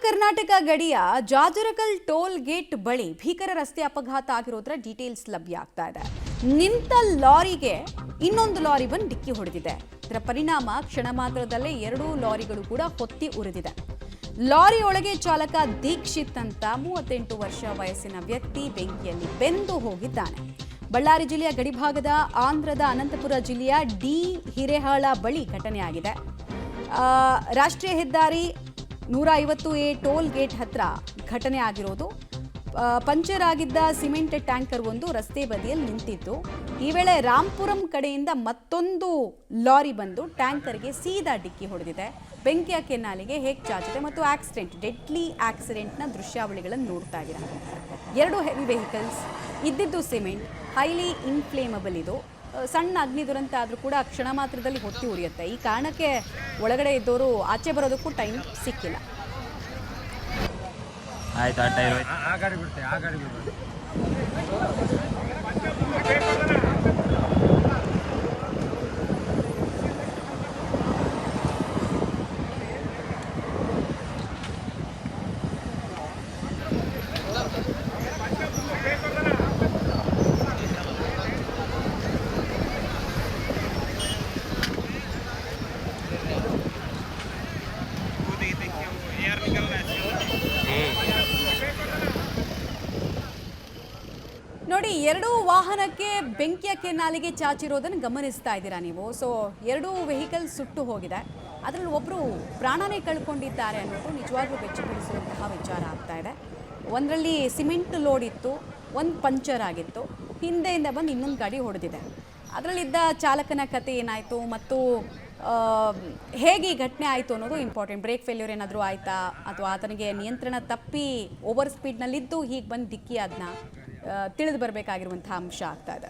ಕರ್ನಾಟಕ ಗಡಿಯ ಜಾಜರಕಲ್ toll gate ಬಳಿ ಭೀಕರ ರಸ್ತೆ ಅಪಘಾತ ಆಗಿರೋದ್ರ ಡೀಟೇಲ್ಸ್ ಲಭ್ಯ ಆಗ್ತಾ ಇದೆ. ನಿಂತ ಲಾರಿಗೆ ಇನ್ನೊಂದು ಲಾರಿ ಬಂದು ಡಿಕ್ಕಿ ಹೊಡೆದಿದೆ. ಇದರ ಪರಿಣಾಮ ಕ್ಷಣ ಮಾತ್ರದಲ್ಲೇ 2 ಲಾರಿಗಳು ಕೂಡ ಹೊತ್ತಿ ಉರಿದಿದೆ. ಲಾರಿ ಒಳಗೆ ಚಾಲಕ ದೀಕ್ಷಿತ್ ಅಂತ 38 ವರ್ಷ ವಯಸ್ಸಿನ ವ್ಯಕ್ತಿ ಬೆಂಕಿಯಲ್ಲಿ ಬೆಂದು ಹೋಗಿದ್ದಾನೆ. ಬಳ್ಳಾರಿ ಜಿಲ್ಲೆಯ ಗಡಿಭಾಗದ ಆಂಧ್ರದ ಅನಂತಪುರ ಜಿಲ್ಲೆಯ ಡಿ ಹಿರೇಹಾಳ ಬಳಿ ಘಟನೆಯಾಗಿದೆ. ರಾಷ್ಟ್ರೀಯ ಹೆದ್ದಾರಿ 150A ಟೋಲ್ ಗೇಟ್ ಹತ್ರ ಘಟನೆ ಆಗಿರೋದು. ಪಂಚರ್ ಆಗಿದ್ದ ಸಿಮೆಂಟ್ ಟ್ಯಾಂಕರ್ ಒಂದು ರಸ್ತೆ ಬದಿಯಲ್ಲಿ ನಿಂತಿತ್ತು. ಈ ವೇಳೆ ರಾಂಪುರಂ ಕಡೆಯಿಂದ ಮತ್ತೊಂದು ಲಾರಿ ಬಂದು ಟ್ಯಾಂಕರ್ಗೆ ಸೀದಾ ಡಿಕ್ಕಿ ಹೊಡೆದಿದೆ. ಬೆಂಕಿಯ ಕೆನ್ನಾಲಿಗೆ ಹೇಗೆ ಚಾಚಿದೆ ಮತ್ತು ಡೆಡ್ಲಿ ಆಕ್ಸಿಡೆಂಟ್ನ ದೃಶ್ಯಾವಳಿಗಳನ್ನು ನೋಡ್ತಾ ಇದ್ದೀರಾ. 2 ಹೆವಿ ವೆಹಿಕಲ್ಸ್ ಇದ್ದಿದ್ದು ಸಿಮೆಂಟ್, ಹೈಲಿ ಇನ್ಫ್ಲೇಮಬಲ್. ಇದು ಸಣ್ಣ ಅಗ್ನಿ ದುರಂತ ಆದರೂ ಕೂಡ ಕ್ಷಣ ಮಾತ್ರದಲ್ಲಿ ಹೊತ್ತಿ ಉರಿಯುತ್ತೆ. ಈ ಕಾರಣಕ್ಕೆ ಒಳಗಡೆ ಇದ್ದವರು ಆಚೆ ಬರೋದಕ್ಕೂ ಟೈಮ್ ಸಿಕ್ಕಿಲ್ಲ. ಆಯ್ತು, ಆ ಗಾಡಿ ಬಿಡುತ್ತೆ, ಆ ಗಾಡಿ ಬಿಡುತ್ತೆ. ನೋಡಿ, 2 ವಾಹನಕ್ಕೆ ಬೆಂಕಿಯ ಕೆನ್ನಾಲಿಗೆ ಚಾಚಿರೋದನ್ನು ಗಮನಿಸ್ತಾ ಇದ್ದೀರಾ ನೀವು. ಸೊ 2 ವೆಹಿಕಲ್ ಸುಟ್ಟು ಹೋಗಿದೆ. ಅದರಲ್ಲಿ ಒಬ್ಬರು ಪ್ರಾಣನೇ ಕಳ್ಕೊಂಡಿದ್ದಾರೆ ಅನ್ನೋದು ನಿಜವಾಗ್ಲೂ ಬೆಚ್ಚಬಿಡಿಸುವಂತಹ ವಿಚಾರ ಆಗ್ತಾ ಇದೆ. ಒಂದರಲ್ಲಿ ಸಿಮೆಂಟ್ ಲೋಡ್ ಇತ್ತು, ಒಂದು ಪಂಚರ್ ಆಗಿತ್ತು, ಹಿಂದೆಯಿಂದ ಬಂದು ಇನ್ನೊಂದು ಗಾಡಿ ಹೊಡೆದಿದೆ. ಅದರಲ್ಲಿದ್ದ ಚಾಲಕನ ಕತೆ ಏನಾಯಿತು ಮತ್ತು ಹೇಗೆ ಈ ಘಟನೆ ಆಯಿತು ಅನ್ನೋದು ಇಂಪಾರ್ಟೆಂಟ್. ಬ್ರೇಕ್ ಫೇಲ್ಯೂರ್ ಏನಾದರೂ ಆಯಿತಾ ಅಥವಾ ಆತನಿಗೆ ನಿಯಂತ್ರಣ ತಪ್ಪಿ ಓವರ್ ಸ್ಪೀಡ್ನಲ್ಲಿದ್ದು ಹೀಗೆ ಬಂದು ಡಿಕ್ಕಿ ಅದನ್ನ ತಿಳಿದು ಬರಬೇಕಾಗಿರುವಂಥ ಅಂಶ ಆಗ್ತಾ ಇದೆ.